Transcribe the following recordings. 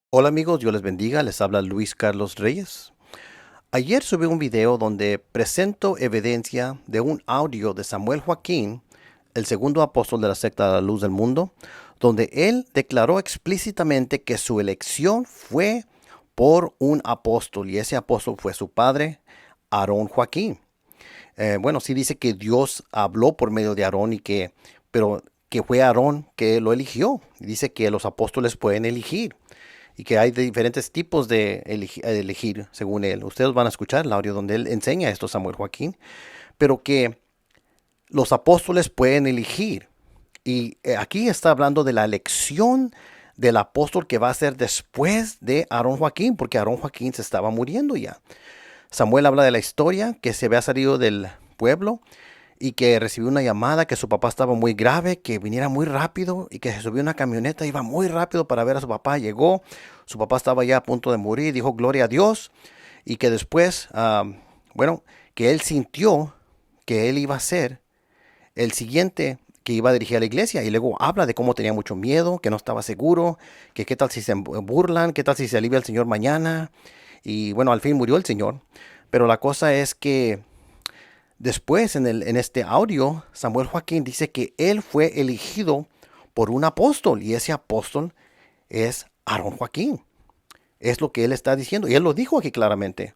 Hola amigos, Dios les bendiga, les habla Luis Carlos Reyes. Ayer subí un video donde presento evidencia de un audio de Samuel Joaquín, el segundo apóstol de la secta de la Luz del Mundo, donde él declaró explícitamente que su elección fue por un apóstol y ese apóstol fue su padre, Aarón Joaquín. Sí dice que Dios habló por medio de Aarón pero que fue Aarón que lo eligió. Dice que los apóstoles pueden elegir y que hay diferentes tipos de elegir según él. Ustedes van a escuchar el audio donde él enseña esto, Samuel Joaquín, pero que los apóstoles pueden elegir. Y aquí está hablando de la elección del apóstol que va a ser después de Aarón Joaquín, porque Aarón Joaquín se estaba muriendo ya. Samuel habla de la historia, que se había salido del pueblo y que recibió una llamada que su papá estaba muy grave, que viniera muy rápido y que se subió a una camioneta, iba muy rápido para ver a su papá. Llegó, su papá estaba ya a punto de morir, dijo gloria a Dios, y que después, que él sintió que él iba a ser el siguiente que iba a dirigir a la iglesia. Y luego habla de cómo tenía mucho miedo, que no estaba seguro, que qué tal si se burlan, qué tal si se alivia el Señor mañana. Y bueno, al fin murió el Señor. Pero la cosa es que después, en este audio, Samuel Joaquín dice que él fue elegido por un apóstol y ese apóstol es Aarón Joaquín. Es lo que él está diciendo y él lo dijo aquí claramente.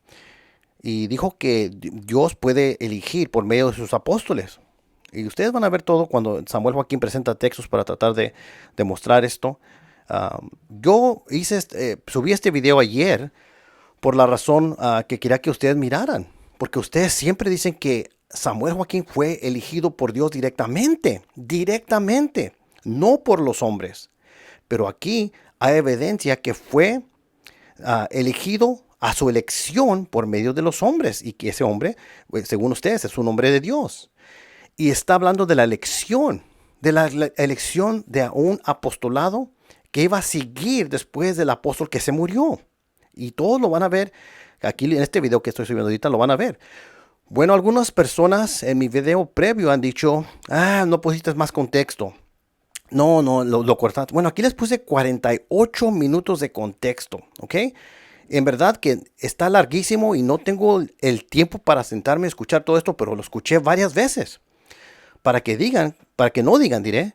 Y dijo que Dios puede elegir por medio de sus apóstoles. Y ustedes van a ver todo cuando Samuel Joaquín presenta textos para tratar de demostrar esto. Yo subí este video ayer por la razón que quería que ustedes miraran. Porque ustedes siempre dicen que Samuel Joaquín fue elegido por Dios directamente, no por los hombres. Pero aquí hay evidencia que fue elegido a su elección por medio de los hombres y que ese hombre, según ustedes, es un hombre de Dios. Y está hablando de la elección de un apostolado que iba a seguir después del apóstol que se murió. Y todos lo van a ver. Aquí en este video que estoy subiendo ahorita lo van a ver. Bueno, algunas personas en mi video previo han dicho, no pusiste más contexto. No, lo cortaste. Bueno, aquí les puse 48 minutos de contexto, ¿ok? En verdad que está larguísimo y no tengo el tiempo para sentarme a escuchar todo esto, pero lo escuché varias veces. Para que no digan, diré,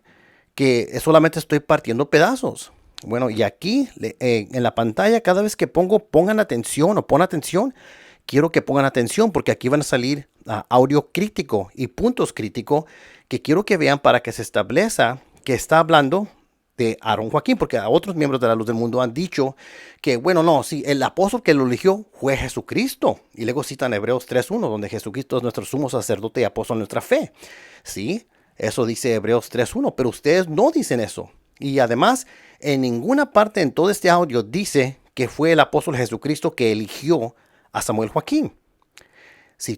que solamente estoy partiendo pedazos. Bueno, y aquí en la pantalla, cada vez que pongan atención o pon atención, quiero que pongan atención porque aquí van a salir audio crítico y puntos críticos que quiero que vean para que se establezca que está hablando de Aarón Joaquín, porque a otros miembros de la Luz del Mundo han dicho que, el apóstol que lo eligió fue Jesucristo. Y luego citan Hebreos 3.1, donde Jesucristo es nuestro sumo sacerdote y apóstol de nuestra fe. Sí, eso dice Hebreos 3.1, pero ustedes no dicen eso. Y además, en ninguna parte en todo este audio dice que fue el apóstol Jesucristo que eligió a Samuel Joaquín.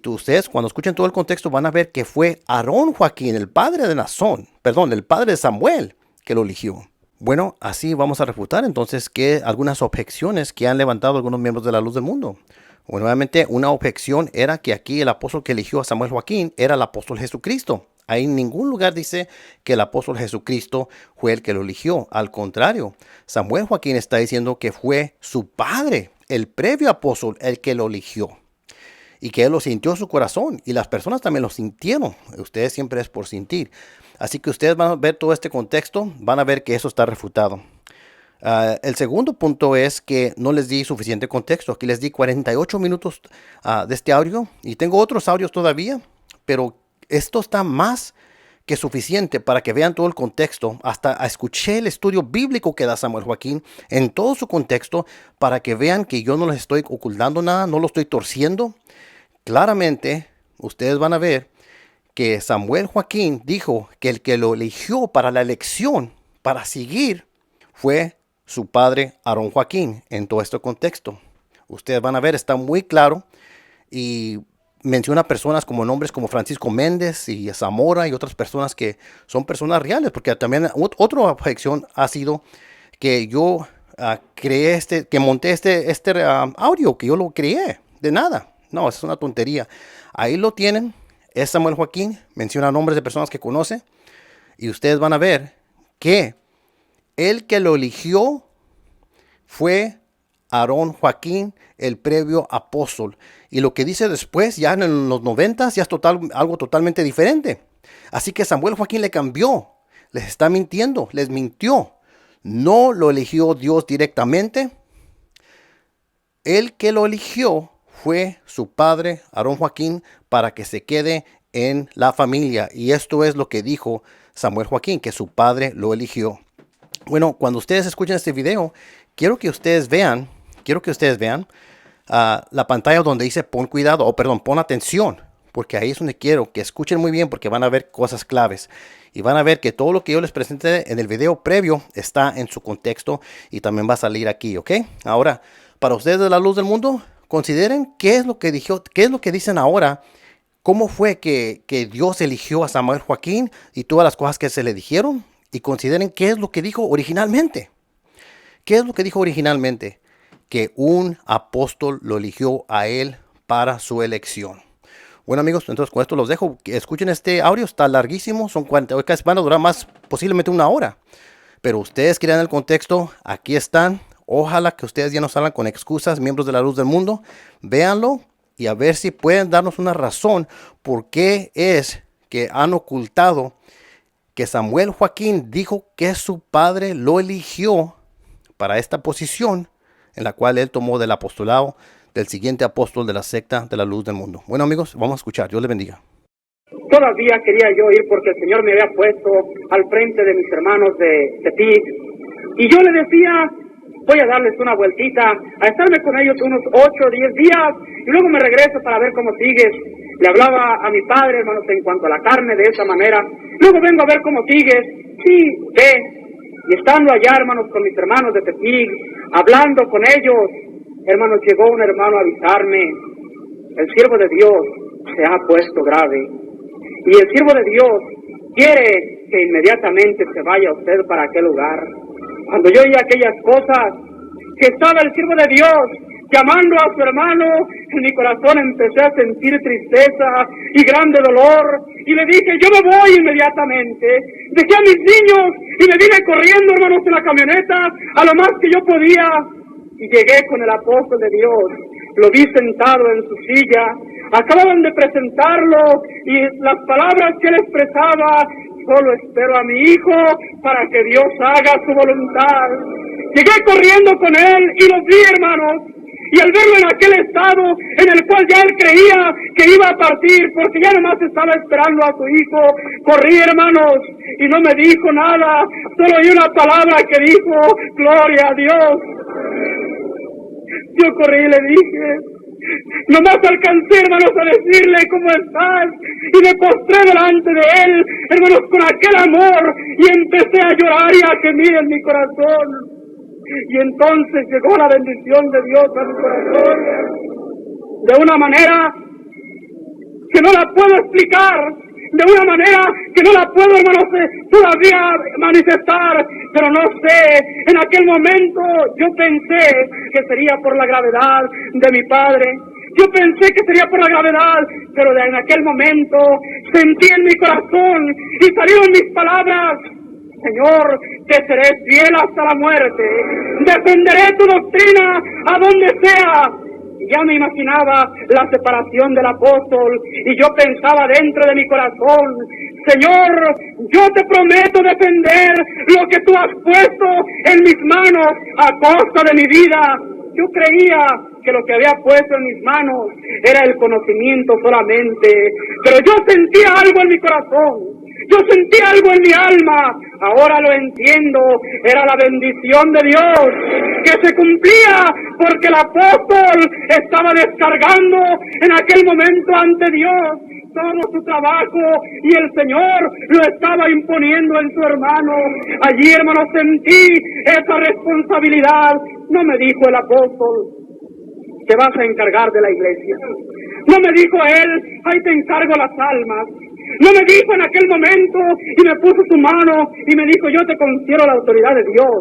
Ustedes cuando escuchen todo el contexto van a ver que fue Aarón Joaquín, el padre de Samuel, que lo eligió. Bueno, así vamos a refutar entonces que algunas objeciones que han levantado algunos miembros de la Luz del Mundo. Bueno, nuevamente una objeción era que aquí el apóstol que eligió a Samuel Joaquín era el apóstol Jesucristo. Ahí en ningún lugar dice que el apóstol Jesucristo fue el que lo eligió. Al contrario, Samuel Joaquín está diciendo que fue su padre, el previo apóstol, el que lo eligió. Y que él lo sintió en su corazón. Y las personas también lo sintieron. Ustedes siempre es por sentir. Así que ustedes van a ver todo este contexto. Van a ver que eso está refutado. El segundo punto es que no les di suficiente contexto. Aquí les di 48 minutos de este audio. Y tengo otros audios todavía. Pero esto está más que suficiente para que vean todo el contexto. Hasta escuché el estudio bíblico que da Samuel Joaquín en todo su contexto para que vean que yo no les estoy ocultando nada, no lo estoy torciendo. Claramente, ustedes van a ver que Samuel Joaquín dijo que el que lo eligió para la elección, para seguir, fue su padre Aarón Joaquín en todo este contexto. Ustedes van a ver, está muy claro y menciona personas como nombres como Francisco Méndez y Zamora y otras personas que son personas reales, porque también otra objeción ha sido que yo creé que monté este audio, que yo lo creé, de nada. No, es una tontería. Ahí lo tienen, es Samuel Joaquín, menciona nombres de personas que conoce, y ustedes van a ver que el que lo eligió fue Aarón Joaquín, el previo apóstol. Y lo que dice después, ya en los 90, ya es algo totalmente diferente. Así que Samuel Joaquín le cambió, les está mintiendo, les mintió. No lo eligió Dios directamente. El que lo eligió fue su padre, Aarón Joaquín, para que se quede en la familia. Y esto es lo que dijo Samuel Joaquín, que su padre lo eligió. Bueno, cuando ustedes escuchen este video, quiero que ustedes vean la pantalla donde dice pon cuidado, pon atención, porque ahí es donde quiero que escuchen muy bien, porque van a ver cosas claves y van a ver que todo lo que yo les presenté en el video previo está en su contexto y también va a salir aquí, ¿ok? Ahora, para ustedes de la luz del mundo, consideren qué es lo que dicen ahora, cómo fue que Dios eligió a Samuel Joaquín y todas las cosas que se le dijeron, y consideren qué es lo que dijo originalmente. ¿Qué es lo que dijo originalmente? Que un apóstol lo eligió a él para su elección. Bueno, amigos, entonces con esto los dejo. Escuchen este audio, está larguísimo, son 40, van a durar más, posiblemente una hora. Pero ustedes crean el contexto, aquí están. Ojalá que ustedes ya no salgan con excusas, miembros de la luz del mundo. Véanlo y a ver si pueden darnos una razón por qué es que han ocultado que Samuel Joaquín dijo que su padre lo eligió para esta posición en la cual él tomó del apostolado del siguiente apóstol de la secta de la luz del mundo. Bueno, amigos, vamos a escuchar. Dios les bendiga. Todavía quería yo ir porque el Señor me había puesto al frente de mis hermanos de Tepic, y yo le decía, voy a darles una vueltita, a estarme con ellos unos 8 o 10 días, y luego me regreso para ver cómo sigues. Le hablaba a mi padre, hermanos, en cuanto a la carne, de esa manera. Luego vengo a ver cómo sigues. Sí, ve. Y estando allá, hermanos, con mis hermanos de Tepic, hablando con ellos, hermanos, llegó un hermano a avisarme, el siervo de Dios se ha puesto grave, y el siervo de Dios quiere que inmediatamente se vaya usted para aquel lugar. Cuando yo oí aquellas cosas, que estaba el siervo de Dios llamando a su hermano, en mi corazón empecé a sentir tristeza y grande dolor, y le dije, yo me voy inmediatamente. Dejé a mis niños y me vine corriendo, hermanos, en la camioneta, a lo más que yo podía, y llegué con el apóstol de Dios. Lo vi sentado en su silla, acababan de presentarlo, y las palabras que él expresaba, solo espero a mi hijo para que Dios haga su voluntad. Llegué corriendo con él y lo vi, hermanos, y al verlo en aquel estado en el cual ya él creía que iba a partir, porque ya nomás estaba esperando a su hijo, corrí, hermanos, y no me dijo nada, solo oí una palabra que dijo, gloria a Dios. Yo corrí y le dije, nomás alcancé, hermanos, a decirle cómo estás, y me postré delante de él, hermanos, con aquel amor, y empecé a llorar y a gemir en mi corazón. Y entonces llegó la bendición de Dios a mi corazón, de una manera que no la puedo explicar, de una manera que no la puedo, hermanos, todavía manifestar, pero no sé, en aquel momento yo pensé que sería por la gravedad de mi padre, yo pensé que sería por la gravedad, pero en aquel momento sentí en mi corazón y salieron mis palabras, Señor, te seré fiel hasta la muerte, defenderé tu doctrina a donde sea. Ya me imaginaba la separación del apóstol y yo pensaba dentro de mi corazón, Señor, yo te prometo defender lo que tú has puesto en mis manos a costa de mi vida. Yo creía que lo que había puesto en mis manos era el conocimiento solamente, pero yo sentía algo en mi corazón. Yo sentí algo en mi alma, ahora lo entiendo, era la bendición de Dios que se cumplía porque el apóstol estaba descargando en aquel momento ante Dios todo su trabajo y el Señor lo estaba imponiendo en su hermano. Allí, hermano, sentí esa responsabilidad. No me dijo el apóstol, te vas a encargar de la iglesia. No me dijo él, ahí te encargo las almas. No me dijo en aquel momento y me puso su mano y me dijo, yo te confiero la autoridad de Dios.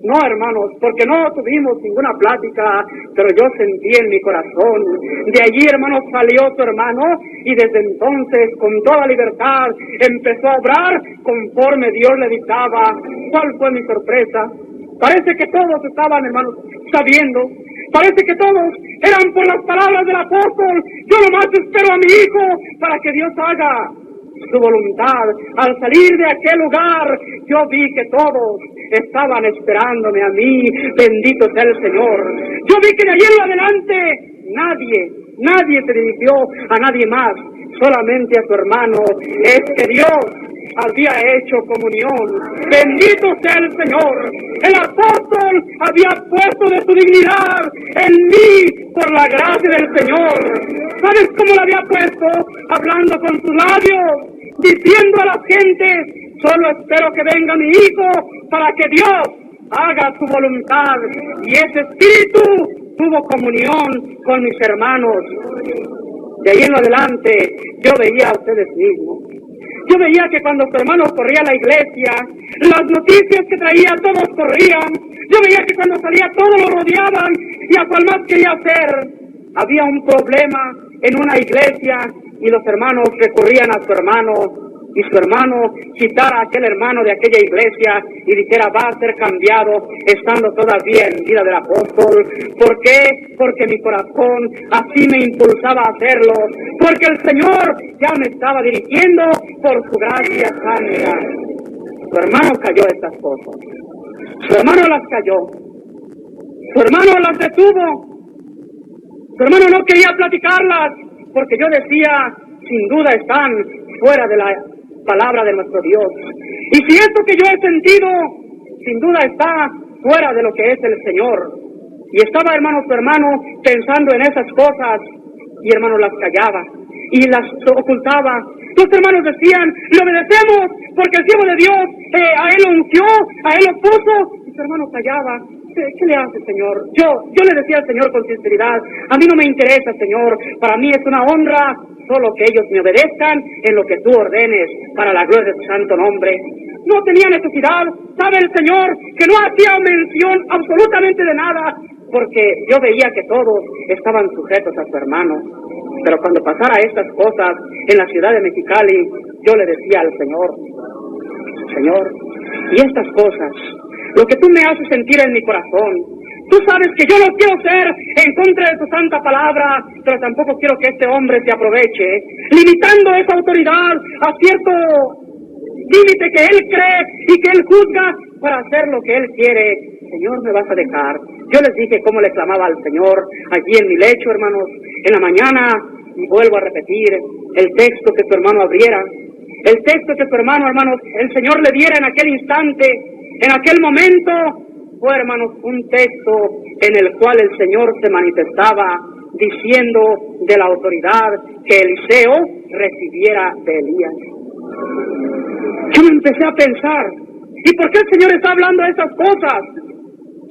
No, hermanos, porque no tuvimos ninguna plática, pero yo sentí en mi corazón. De allí, hermanos, salió su hermano y desde entonces, con toda libertad, empezó a obrar conforme Dios le dictaba. ¿Cuál fue mi sorpresa? Parece que todos estaban, hermanos, sabiendo. Parece que todos eran por las palabras del apóstol. Yo nomás espero a mi hijo para que Dios haga su voluntad. Al salir de aquel lugar, yo vi que todos estaban esperándome a mí. Bendito sea el Señor. Yo vi que de allí en adelante nadie se dirigió a nadie más, solamente a su hermano. Es que Dios había hecho comunión. Bendito sea el Señor. El apóstol había puesto de su dignidad en mí por la gracia del Señor. ¿Sabes cómo lo había puesto? Hablando con sus labios, diciendo a las gentes: solo espero que venga mi hijo para que Dios haga su voluntad. Y ese espíritu tuvo comunión con mis hermanos. De ahí en adelante yo veía a ustedes mismos. Yo veía que cuando su hermano corría a la iglesia, las noticias que traía todos corrían. Yo veía que cuando salía todos lo rodeaban y a cual más quería hacer. Había un problema en una iglesia y los hermanos recurrían a su hermano. Y su hermano citara a aquel hermano de aquella iglesia y dijera: va a ser cambiado estando todavía en vida del apóstol. ¿Por qué? Porque mi corazón así me impulsaba a hacerlo. Porque el Señor ya me estaba dirigiendo por su gracia santa. Su hermano cayó estas cosas. Su hermano las cayó. Su hermano las detuvo. Su hermano no quería platicarlas porque yo decía: sin duda están fuera de la palabra de nuestro Dios. Y si esto que yo he sentido, sin duda está fuera de lo que es el Señor. Y estaba, hermano, su hermano pensando en esas cosas, y hermano las callaba y las ocultaba. Los hermanos decían: le obedecemos porque el siervo de Dios a él lo ungió, a él lo puso. Y su hermano callaba. ¿Qué le hace, Señor? Yo le decía al Señor con sinceridad: a mí no me interesa, Señor, para mí es una honra solo que ellos me obedezcan en lo que tú ordenes para la gloria de tu santo nombre. No tenía necesidad, sabe el Señor, que no hacía mención absolutamente de nada, porque yo veía que todos estaban sujetos a su hermano. Pero cuando pasara estas cosas en la ciudad de Mexicali, yo le decía al Señor: Señor, y estas cosas, lo que tú me haces sentir en mi corazón, tú sabes que yo no quiero ser en contra de tu santa palabra, pero tampoco quiero que este hombre se aproveche, limitando esa autoridad a cierto límite que él cree y que él juzga para hacer lo que él quiere. Señor, ¿me vas a dejar? Yo les dije cómo le clamaba al Señor allí en mi lecho, hermanos, en la mañana, y vuelvo a repetir el texto que tu hermano abriera, el texto que tu hermano, hermanos, el Señor le diera en aquel instante, en aquel momento. Fue, hermanos, un texto en el cual el Señor se manifestaba diciendo de la autoridad que Eliseo recibiera de Elías. Yo me empecé a pensar: ¿y por qué el Señor está hablando de estas cosas?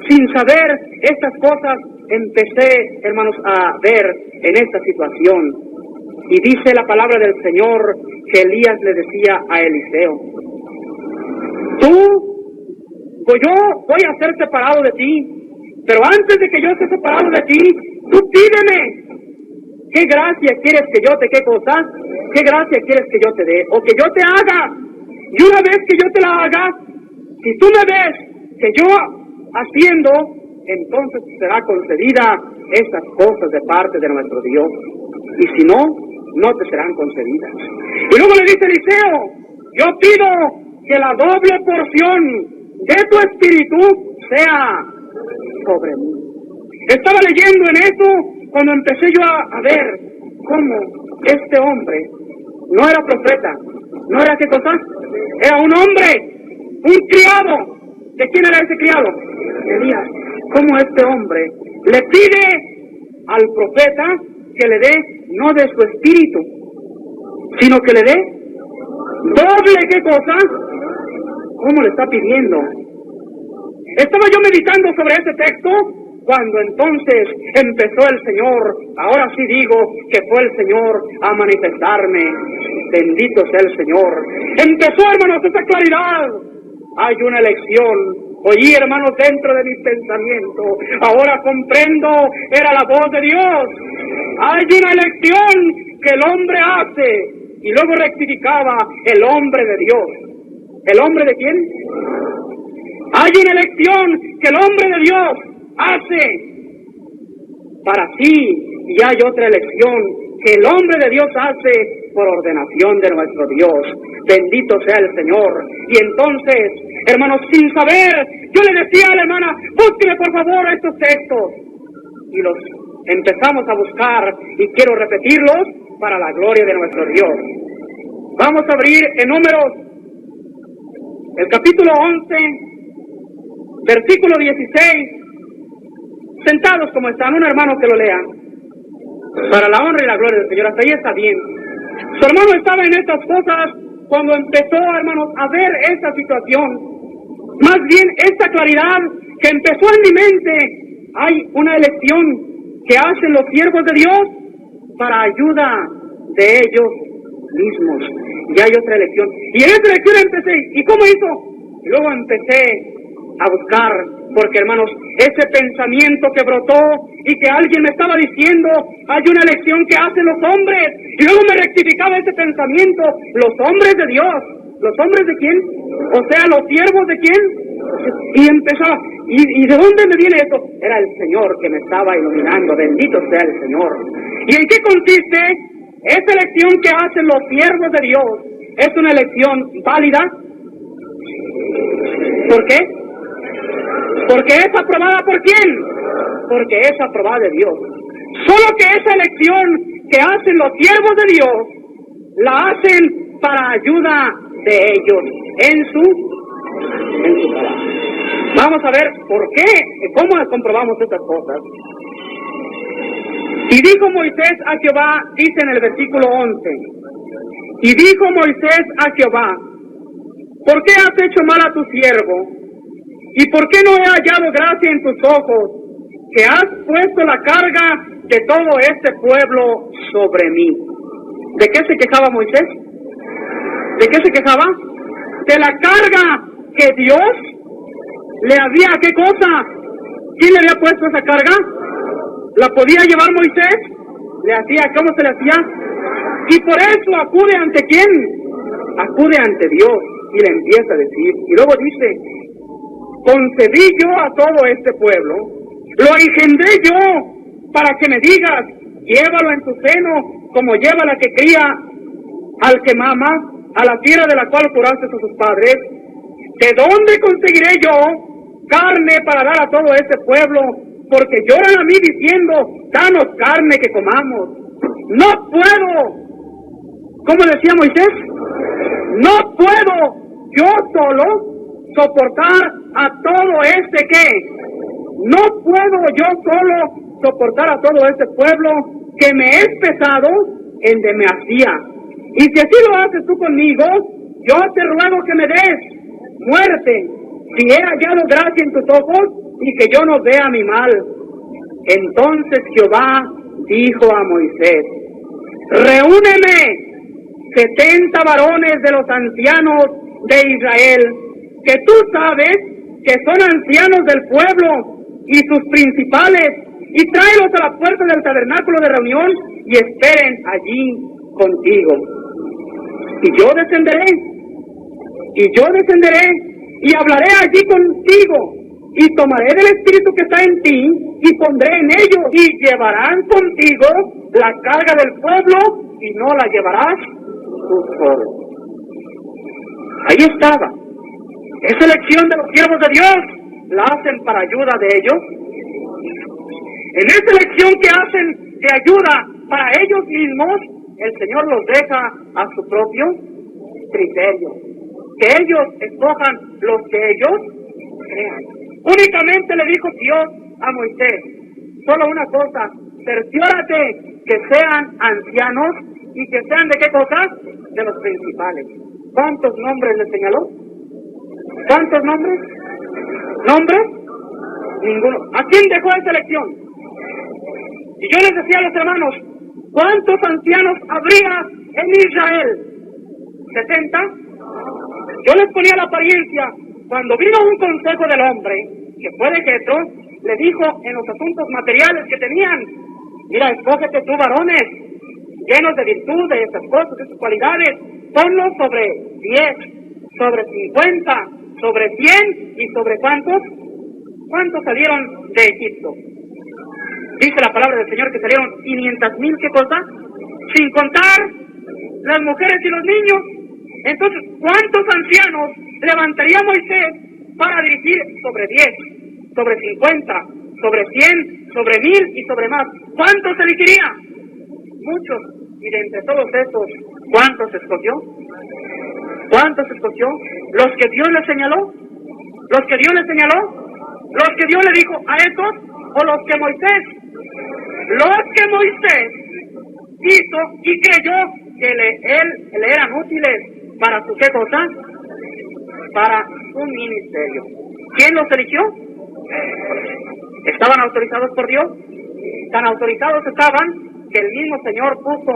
Sin saber estas cosas, empecé, hermanos, a ver en esta situación. Y dice la palabra del Señor que Elías le decía a Eliseo: pues yo voy a ser separado de ti, pero antes de que yo esté separado de ti, tú pídeme. ¿Qué gracia quieres que yo te, qué cosa? ¿Qué gracia quieres que yo te dé? O que yo te haga. Y una vez que yo te la haga, si tú me ves que yo haciendo, entonces será concedida estas cosas de parte de nuestro Dios. Y si no, no te serán concedidas. Y luego le dice Eliseo: yo pido que la doble porción de tu espíritu sea sobre mí. Estaba leyendo en eso cuando empecé yo a ver cómo este hombre no era profeta, no era qué cosa, era un hombre, un criado. ¿De quién era ese criado? Elías. Cómo este hombre le pide al profeta que le dé no de su espíritu, sino que le dé doble qué cosa. ¿Cómo le está pidiendo? Estaba yo meditando sobre ese texto cuando entonces empezó el Señor, ahora sí digo que fue el Señor a manifestarme. Bendito sea el Señor. Empezó, hermanos, esa claridad. Hay una elección Oí, hermanos, dentro de mi pensamiento. Ahora comprendo, era la voz de Dios. Hay una elección que el hombre hace. Y luego rectificaba, el hombre de Dios. ¿El hombre de quién? Hay una elección que el hombre de Dios hace para sí. Y hay otra elección que el hombre de Dios hace por ordenación de nuestro Dios. Bendito sea el Señor. Y entonces, hermanos, sin saber, yo le decía a la hermana, búsqueme por favor estos textos. Y los empezamos a buscar, y quiero repetirlos para la gloria de nuestro Dios. Vamos a abrir en Números, el capítulo 11, versículo 16. Sentados como están, un hermano que lo lea. Para la honra y la gloria del Señor, hasta ahí está bien. Su hermano estaba en estas cosas cuando empezó, hermanos, a ver esta situación. Más bien, esta claridad que empezó en mi mente. Hay una elección que hacen los siervos de Dios para ayuda de ellos mismos. Y hay otra elección. Y en esa elección empecé. ¿Y cómo hizo? Y luego empecé a buscar, porque hermanos, ese pensamiento que brotó y que alguien me estaba diciendo, hay una elección que hacen los hombres, y luego me rectificaba ese pensamiento, los hombres de Dios. ¿Los hombres de quién? O sea, ¿los siervos de quién? Y empezaba, ¿y de dónde me viene esto? Era el Señor que me estaba iluminando, bendito sea el Señor. ¿Y en qué consiste? Esa elección que hacen los siervos de Dios, ¿es una elección válida? ¿Por qué? Porque es aprobada ¿por quién? Porque es aprobada de Dios. Solo que esa elección que hacen los siervos de Dios, la hacen para ayuda de ellos en su trabajo. Vamos a ver por qué, cómo comprobamos estas cosas. Y dijo Moisés a Jehová, dice en el versículo 11, y dijo Moisés a Jehová, ¿por qué has hecho mal a tu siervo? ¿Y por qué no he hallado gracia en tus ojos, que has puesto la carga de todo este pueblo sobre mí? ¿De qué se quejaba Moisés? ¿De qué se quejaba? De la carga que Dios le había, ¿qué cosa? ¿Quién le había puesto esa carga? ¿La podía llevar Moisés? ¿Le hacía? ¿Cómo se le hacía? Y por eso acude ante ¿quién? Acude ante Dios y le empieza a decir. Y luego dice, concedí yo a todo este pueblo, lo engendré yo para que me digas, llévalo en tu seno, como lleva la que cría al que mama, a la tierra de la cual curaste a sus padres. ¿De dónde conseguiré yo carne para dar a todo este pueblo? Porque lloran a mí diciendo, danos carne que comamos. No puedo. ¿Cómo decía Moisés? No puedo yo solo soportar a todo este ¿qué? No puedo yo solo soportar a todo este pueblo que me es pesado en demasía. Y si así lo haces tú conmigo, yo te ruego que me des muerte, si he hallado gracia en tus ojos y que yo no vea mi mal. Entonces Jehová dijo a Moisés, reúneme 70 varones de los ancianos de Israel, que tú sabes que son ancianos del pueblo y sus principales, y tráelos a la puerta del tabernáculo de reunión y esperen allí contigo. Y yo descenderé y hablaré allí contigo, y tomaré del espíritu que está en ti y pondré en ellos, y llevarán contigo la carga del pueblo y no la llevarás tú solo. Ahí estaba. Esa elección de los siervos de Dios la hacen para ayuda de ellos. En esa elección que hacen de ayuda para ellos mismos, el Señor los deja a su propio criterio. Que ellos escojan los que ellos crean. Únicamente le dijo Dios a Moisés, solo una cosa, cerciórate que sean ancianos y que sean ¿de qué cosas? De los principales. ¿Cuántos nombres le señaló? ¿Cuántos nombres? ¿Nombres? Ninguno. ¿A quién dejó esa elección? Y yo les decía a los hermanos, ¿cuántos ancianos habría en Israel? ¿70? Yo les ponía la apariencia, cuando vino un consejo del hombre, que fue de Jethro, le dijo en los asuntos materiales que tenían: mira, escógete tú varones, llenos de virtud, de estas cosas, de sus cualidades, ponlos sobre 10, sobre 50, sobre 100, y sobre ¿cuántos? ¿Cuántos salieron de Egipto? Dice la palabra del Señor que salieron 500,000, ¿qué cosa? Sin contar las mujeres y los niños. Entonces, ¿cuántos ancianos levantaría Moisés para dirigir sobre 10, sobre 50, sobre 100, sobre 1000 y sobre más? ¿Cuántos elegiría? Muchos. Y de entre todos estos, ¿cuántos escogió? ¿Cuántos escogió? ¿Los que Dios le señaló? ¿Los que Dios le señaló? ¿Los que Dios le dijo a estos? ¿O los que Moisés? Los que Moisés hizo y creyó que él le eran útiles para su ¿qué cosa? Para su ministerio. ¿Quién los eligió? ¿Estaban autorizados por Dios? Tan autorizados estaban que el mismo Señor puso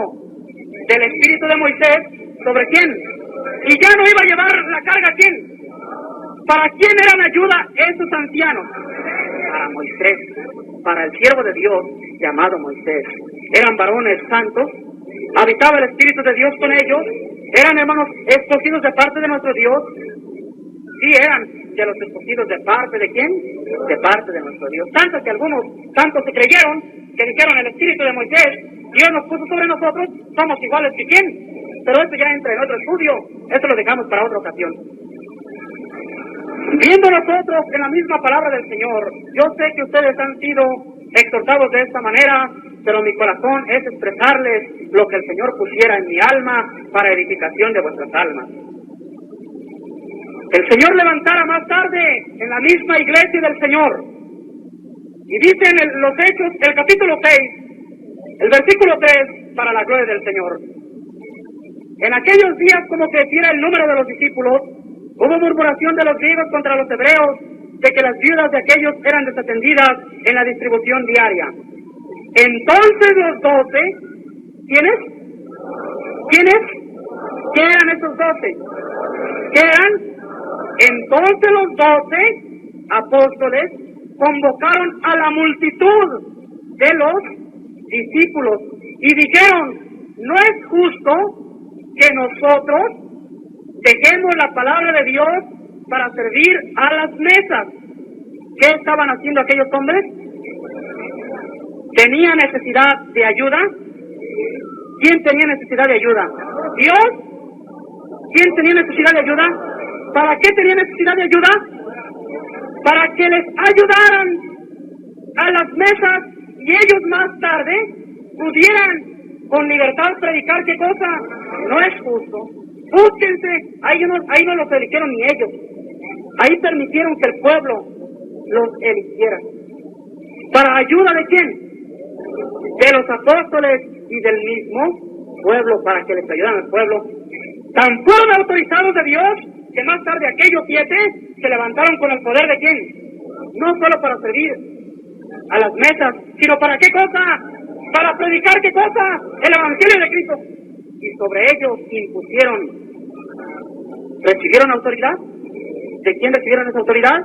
del espíritu de Moisés ¿sobre quién? Y ya no iba a llevar la carga. ¿Quién? ¿Para quién eran ayuda esos ancianos? Para Moisés, para el siervo de Dios llamado Moisés. Eran varones santos, habitaba el Espíritu de Dios con ellos, eran hermanos escogidos de parte de nuestro Dios. Sí, eran de los escogidos de parte de ¿quién? De parte de nuestro Dios. Tanto que algunos tanto se creyeron que dijeron: el Espíritu de Moisés, Dios nos puso sobre nosotros, somos iguales que ¿quién? Pero esto ya entra en otro estudio, esto lo dejamos para otra ocasión. Viendo nosotros en la misma palabra del Señor, yo sé que ustedes han sido exhortados de esta manera, pero mi corazón es expresarles lo que el Señor pusiera en mi alma para edificación de vuestras almas. El Señor levantara más tarde en la misma iglesia del Señor, y dice en los Hechos, el capítulo 6, el versículo 3, para la gloria del Señor: en aquellos días, como creciera el número de los discípulos, hubo murmuración de los griegos contra los hebreos, de que las viudas de aquellos eran desatendidas en la distribución diaria. Entonces los 12, ¿quiénes? ¿Quiénes? ¿Qué eran esos 12? ¿Qué eran? Entonces los 12 apóstoles convocaron a la multitud de los discípulos y dijeron: no es justo que nosotros dejemos la palabra de Dios para servir a las mesas. ¿Qué estaban haciendo aquellos hombres? ¿Tenía necesidad de ayuda? ¿Quién tenía necesidad de ayuda? ¿Dios? ¿Quién tenía necesidad de ayuda? ¿Para qué tenía necesidad de ayuda? Para que les ayudaran a las mesas y ellos más tarde pudieran con libertad predicar. ¿Qué cosa? No es justo. Búsquense, ahí no los eligieron ni ellos. Ahí permitieron que el pueblo los eligiera. ¿Para ayuda de quién? De los apóstoles y del mismo pueblo, para que les ayudaran al pueblo. Tan fueron autorizados de Dios que más tarde aquellos 7 se levantaron con el poder de quién. No solo para servir a las mesas, sino para qué cosa? Para predicar qué cosa? El Evangelio de Cristo. Y sobre ellos impusieron, ¿recibieron autoridad? ¿De quién recibieron esa autoridad?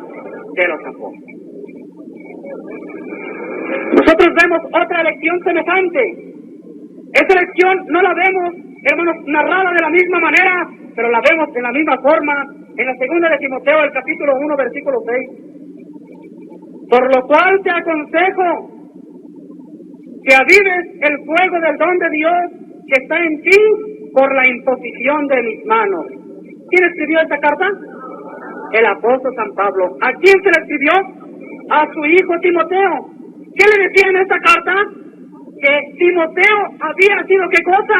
De los apóstoles. Nosotros vemos otra lección semejante. Esa lección no la vemos, hermanos, narrada de la misma manera, pero la vemos en la misma forma en la segunda de Timoteo, el capítulo 1, versículo 6. Por lo cual te aconsejo que avives el fuego del don de Dios que está en ti por la imposición de mis manos. ¿Quién escribió esta carta? El apóstol San Pablo. ¿A quién se la escribió? A su hijo Timoteo. ¿Qué le decía en esta carta? Que Timoteo había sido ¿qué cosa?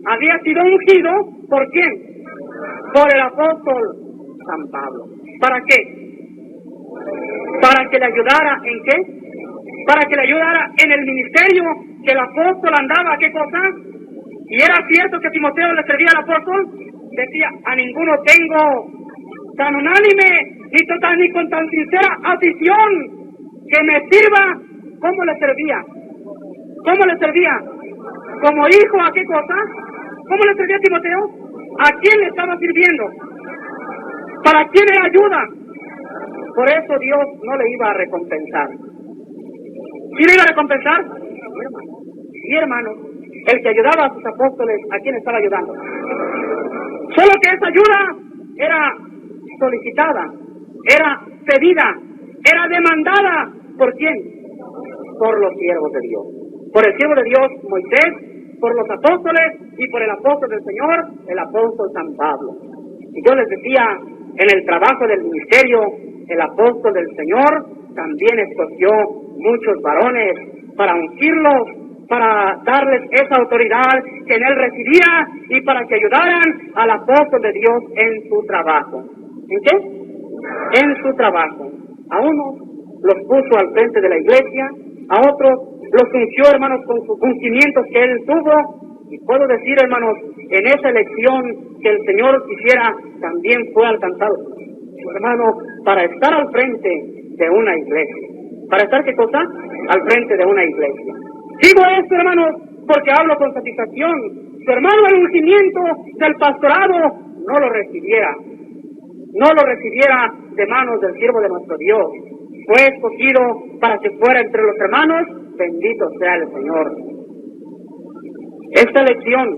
Había sido ungido, ¿por quién? Por el apóstol San Pablo. ¿Para qué? Para que le ayudara ¿en qué? Para que le ayudara en el ministerio que el apóstol andaba, ¿qué cosa? Y era cierto que Timoteo le servía al apóstol. Decía: a ninguno tengo tan unánime ni con tan sincera afición que me sirva. ¿Cómo le servía? ¿Cómo le servía? ¿Como hijo a qué cosa? ¿Cómo le servía a Timoteo? ¿A quién le estaba sirviendo? ¿Para quién era ayuda? Por eso Dios no le iba a recompensar. ¿Quién le iba a recompensar? Mi hermano, el que ayudaba a sus apóstoles, ¿a quién estaba ayudando? Solo que esa ayuda era solicitada, era pedida, era demandada. ¿Por quién? Por los siervos de Dios. Por el siervo de Dios, Moisés, por los apóstoles y por el apóstol del Señor, el apóstol San Pablo. Y yo les decía, en el trabajo del ministerio, el apóstol del Señor también escogió muchos varones para ungirlos, para darles esa autoridad que en él residía y para que ayudaran al apóstol de Dios en su trabajo. ¿En qué? En su trabajo. A unos los puso al frente de la iglesia, a otros los ungió, hermanos, con sus ungimientos que él tuvo. Y puedo decir, hermanos, en esa elección que el Señor hiciera, también fue alcanzado, hermano, para estar al frente de una iglesia. ¿Para estar qué cosa? Al frente de una iglesia. Digo esto, hermanos, porque hablo con satisfacción. Su hermano, el ungimiento del pastorado no lo recibiera de manos del siervo de nuestro Dios. Fue escogido para que fuera entre los hermanos. Bendito sea el Señor. Esta elección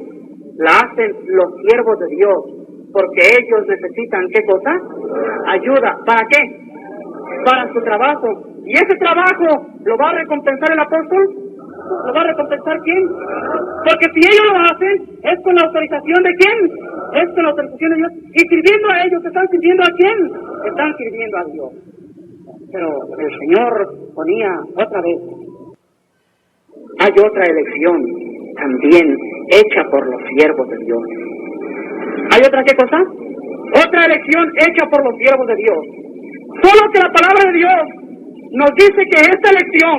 la hacen los siervos de Dios, porque ellos necesitan, ¿qué cosa? Ayuda. ¿Para qué? Para su trabajo. ¿Y ese trabajo lo va a recompensar el apóstol? ¿Lo va a recompensar quién? Porque si ellos lo hacen, es con la autorización de quién? Es con la autorización de Dios. Y sirviendo a ellos, ¿están sirviendo a quién? Están sirviendo a Dios. Pero el Señor ponía otra vez. Hay otra elección también hecha por los siervos de Dios. ¿Hay otra qué cosa? Otra elección hecha por los siervos de Dios. Solo que la palabra de Dios nos dice que esta elección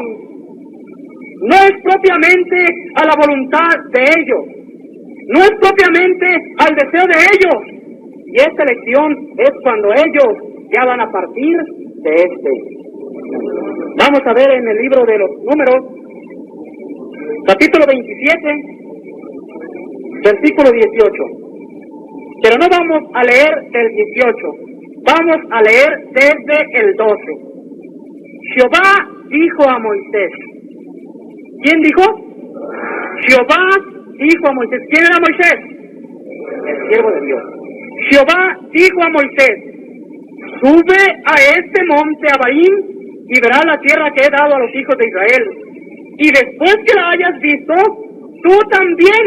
no es propiamente a la voluntad de ellos, no es propiamente al deseo de ellos, y esta elección es cuando ellos ya van a partir de este. Vamos a ver en el libro de los Números, capítulo 27, versículo 18. Pero no vamos a leer el 18, vamos a leer desde el 12. Jehová dijo a Moisés. ¿Quién dijo? Jehová dijo a Moisés. ¿Quién era Moisés? El siervo de Dios. Jehová dijo a Moisés: sube a este monte Abarim y verás la tierra que he dado a los hijos de Israel. Y después que la hayas visto, tú también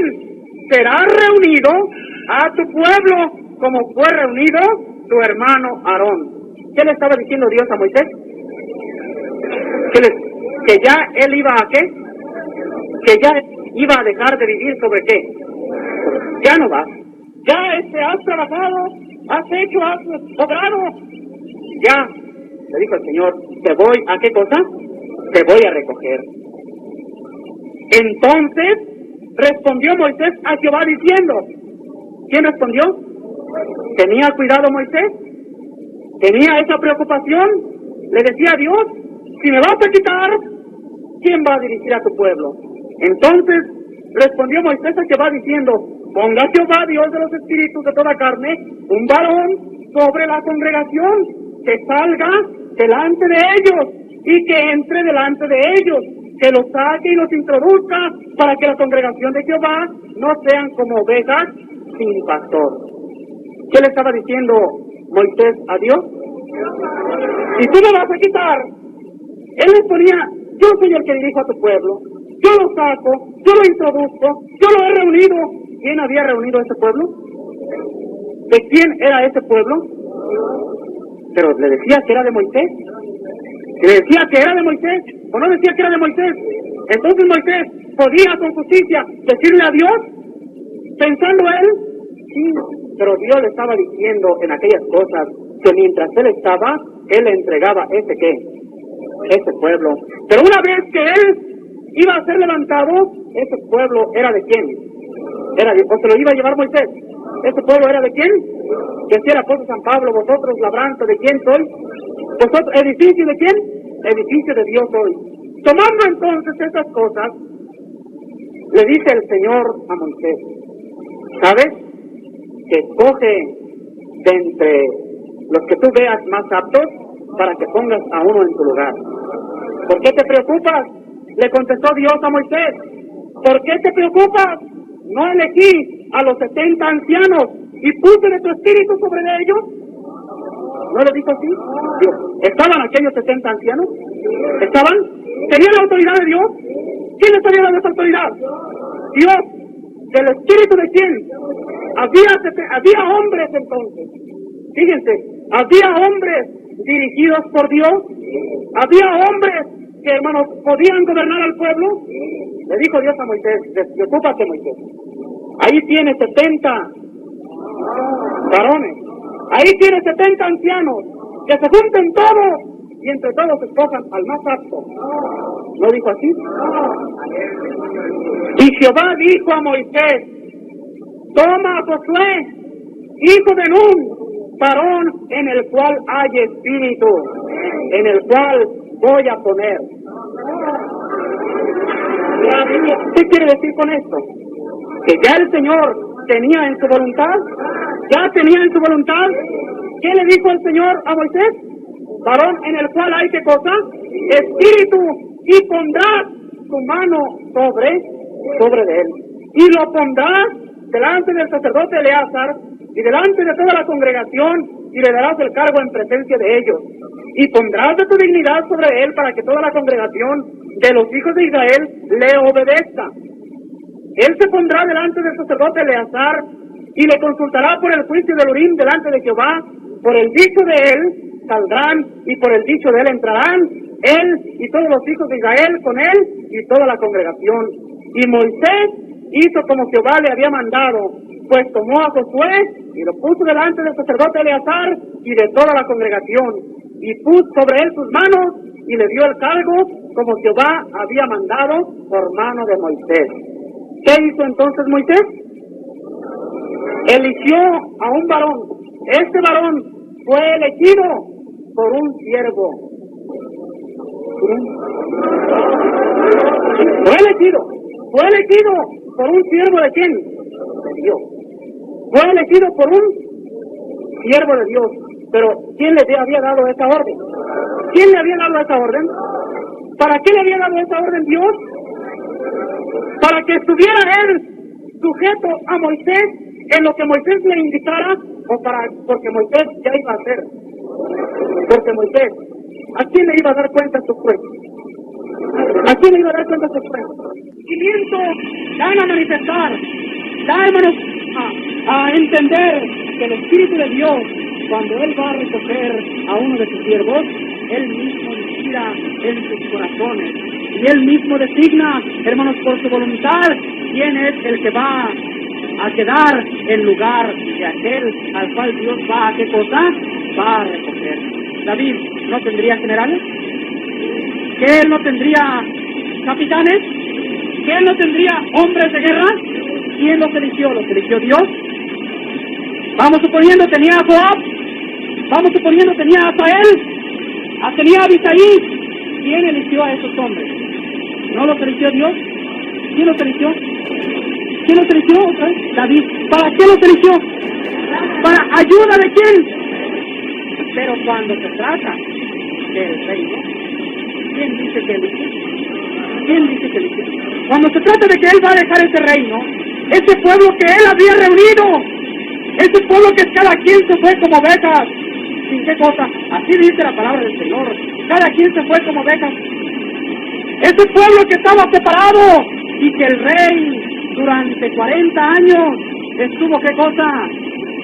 serás reunido a tu pueblo como fue reunido tu hermano Aarón. ¿Qué le estaba diciendo Dios a Moisés? Que ya él iba a ¿qué? Que ya iba a dejar de vivir sobre qué. Ya no vas. Ya has trabajado, has hecho, has obrado. Ya, le dijo el Señor, te voy a ¿qué cosa? Te voy a recoger. Entonces respondió Moisés a Jehová diciendo. ¿Quién respondió? ¿Tenía cuidado Moisés? ¿Tenía esa preocupación? Le decía a Dios, si me vas a quitar, ¿quién va a dirigir a tu pueblo? Entonces respondió Moisés a Jehová diciendo, ponga Jehová, Dios de los espíritus de toda carne, un varón sobre la congregación, que salga delante de ellos y que entre delante de ellos, que los saque y los introduzca, para que la congregación de Jehová no sean como ovejas sin pastor. ¿Qué le estaba diciendo Moisés a Dios? Si tú me vas a quitar, él les ponía, yo soy el que dirijo a tu pueblo, yo lo saco, yo lo introduzco, yo lo he reunido. ¿Quién había reunido a ese pueblo? ¿De quién era ese pueblo? Pero le decía que era de Moisés. Le decía que era de Moisés, o no decía que era de Moisés. Entonces Moisés podía con justicia decirle a Dios, pensando él, sí, pero Dios le estaba diciendo en aquellas cosas que mientras él estaba, él le entregaba ese pueblo. Pero una vez que él iba a ser levantado, ese pueblo era de quién? Era de, o se lo iba a llevar Moisés. ¿Ese pueblo era de quién? Decía el apóstol San Pablo, vosotros labranza, ¿de quién sois? ¿Vosotros edificio de quién? Edificio de Dios sois. Tomando entonces estas cosas, le dice el Señor a Moisés, ¿sabes? Que escoge de entre los que tú veas más aptos para que pongas a uno en tu lugar. ¿Por qué te preocupas? Le contestó Dios a Moisés. ¿Por qué te preocupas? No elegí a los 70 ancianos y puse de tu espíritu sobre ellos. ¿No le dijo así? Dios. ¿Estaban aquellos 70 ancianos? ¿Estaban? ¿Tenían la autoridad de Dios? ¿Quién les había dado esa autoridad? Dios. ¿Del espíritu de quién? Había hombres entonces. Fíjense, había hombres dirigidos por Dios. Había hombres que, hermanos, podían gobernar al pueblo. Le dijo Dios a Moisés, despreocúpate, Moisés. Ahí tiene 70 varones. Ahí tiene 70 ancianos. Que se junten todos y entre todos escojan al más apto. ¿No dijo así? Y Jehová dijo a Moisés, toma a Josué, hijo de Nun, varón en el cual hay espíritu, en el cual voy a poner. ¿Qué quiere decir con esto? Que ya el Señor tenía en su voluntad, ¿Qué le dijo el Señor a Moisés? Varón en el cual hay, ¿qué cosa? Espíritu, y pondrás tu mano sobre de él. Y lo pondrás delante del sacerdote Eleazar y delante de toda la congregación, y le darás el cargo en presencia de ellos. Y pondrás de tu dignidad sobre él para que toda la congregación de los hijos de Israel le obedezca. Él se pondrá delante del sacerdote Eleazar y le consultará por el juicio del Urim delante de Jehová. Por el dicho de él saldrán y por el dicho de él entrarán, él y todos los hijos de Israel con él y toda la congregación. Y Moisés hizo como Jehová le había mandado, pues tomó a Josué y lo puso delante del sacerdote Eleazar y de toda la congregación, y puso sobre él sus manos y le dio el cargo como Jehová había mandado por mano de Moisés. ¿Qué hizo entonces Moisés? Eligió a un varón. Este varón fue elegido por un siervo. Fue elegido por un siervo de quién? De Dios. Fue elegido por un siervo de Dios. Pero ¿quién le había dado esa orden? ¿Quién le había dado esa orden? ¿Para qué le había dado esa orden Dios? Para que estuviera él sujeto a Moisés en lo que Moisés le indicara, o porque Moisés ya iba a hacer. Porque Moisés, ¿a quién le iba a dar cuenta sus cuentas? ¿A quién le iba a dar cuenta sus cuentas? 500 dan a manifestar, dan, hermanos, a entender que el Espíritu de Dios, cuando Él va a recoger a uno de sus siervos, Él mismo inspira en sus corazones. Y Él mismo designa, hermanos, por su voluntad, quién es el que va a quedar en lugar de aquel al cual Dios va a, ¿qué cosa? Va a recoger. David no tendría generales, que él no tendría capitanes, que él no tendría hombres de guerra. ¿Quién los eligió? ¿Los eligió Dios? Vamos suponiendo tenía a Joab, vamos suponiendo tenía a Asael, tenía a Abisaí. ¿Quién eligió a esos hombres? ¿No los eligió Dios? ¿Quién los eligió? ¿Quién los eligió otra vez? David. ¿Para qué los eligió? ¿Para ayuda de quién? Pero cuando se trata del reino, ¿quién dice que elige? ¿Quién dice que elige? Cuando se trata de que él va a dejar ese reino, ese pueblo que él había reunido, ese pueblo que cada quien se fue como ovejas, ¿sin qué cosa? Así dice la palabra del Señor. Cada quien se fue como ovejas. Ese pueblo que estaba separado y que el rey durante 40 años estuvo, ¿qué cosa?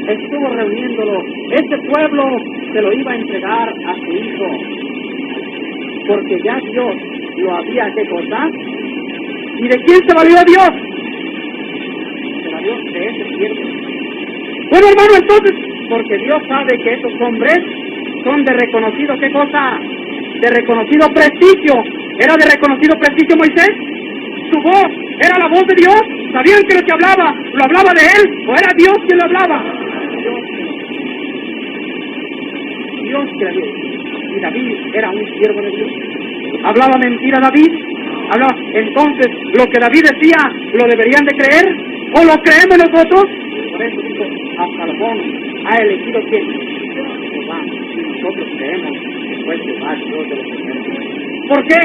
Estuvo reuniéndolo. Ese pueblo se lo iba a entregar a su hijo, porque ya Dios lo había, ¿qué cosa? ¿Y de quién se valió Dios? Se valió de ese siervo. Bueno, hermano, entonces, porque Dios sabe que esos hombres son de reconocido, ¿qué cosa? De reconocido prestigio. ¿Era de reconocido prestigio Moisés? ¿Su voz era la voz de Dios? ¿Sabían que lo que hablaba, lo hablaba de él? ¿O era Dios quien lo hablaba? Dios que lo hablaba. Y David era un siervo de Dios. ¿Hablaba mentira David? Hablaba. Entonces, lo que David decía, ¿lo deberían de creer? ¿O lo creemos nosotros? Por eso dijo, a Salomón ha elegido quién. Jehová, y nosotros creemos que fue Jehová, Dios de los ejércitos. ¿Por qué?